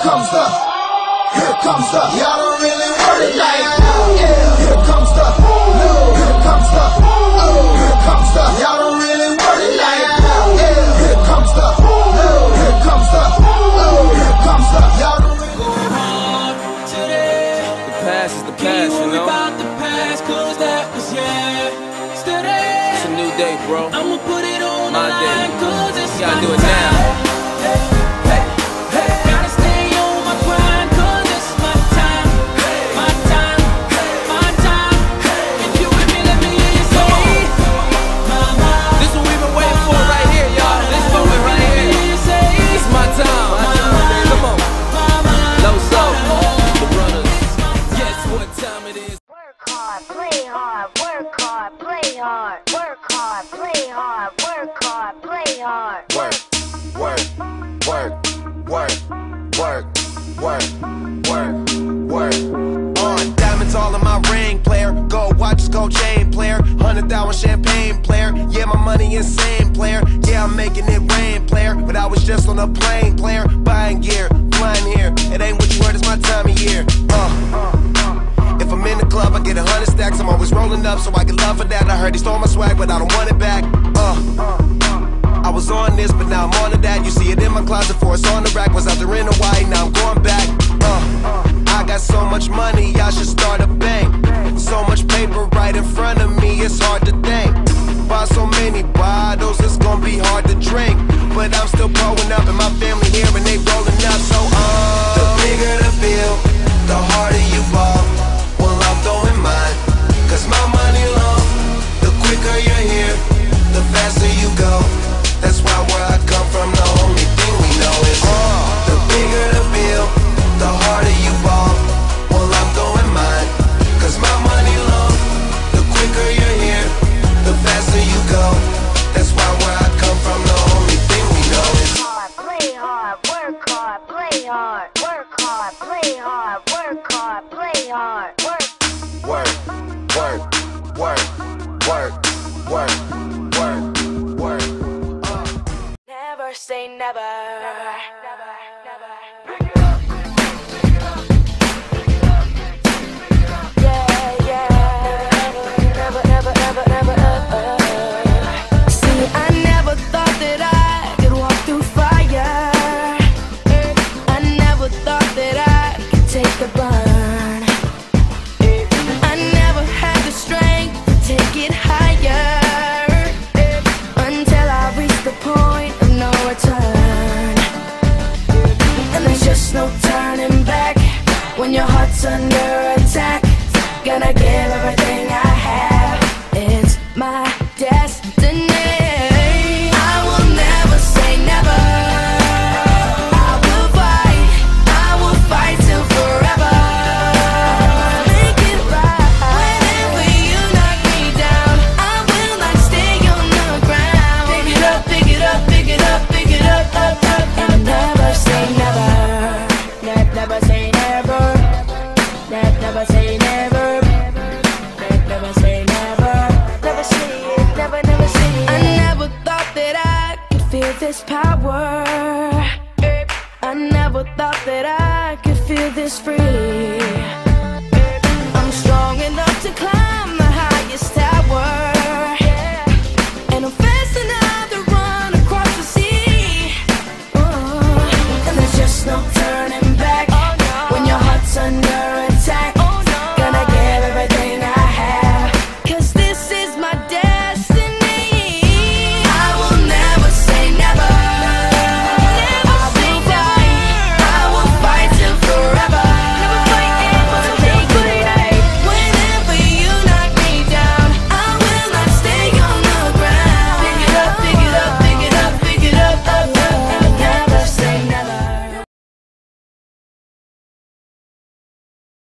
Here comes the, y'all don't really want it like that. Yeah. Here comes the, here comes the, here comes the, y'all don't really want it like that. Yeah. Here comes the, here comes the, here comes the, y'all don't really want today. The past is the past, you know. About the past, cause that was yesterday. It's a new day, bro. I'ma put it on My the day. line, cause it's You gotta my do it now. time. Gotta stay on my grind, cause it's my time. My time, my time. If you with me, let me hear you say, mama. This is what we've been waiting for right here, y'all. This moment right here. It's my time. Come on. Low soul. The brothers. Yes, what time it is. Work hard, play hard, work hard, play hard, work hard, play hard, work hard, play hard. work, work, work, work, work, work, work, work. On diamonds all in my ring, player. Gold watches, gold chain, player. 100,000 champagne, player. Yeah, my money insane, player. Yeah, I'm making it rain, player. But I was just on a plane, player. Buying gear, flying here. It ain't what you heard, it's my time of year. If I'm in the club, I get 100 stacks. I'm always rolling up, so I get love for that. I heard he stole my swag, but I don't want it back. I was on this, but now I'm on to that. You see it in my closet, for it's on the rack. Was out there in Hawaii, now I'm going back. I got so much money, I should start a bank. So much paper right in front of me, it's hard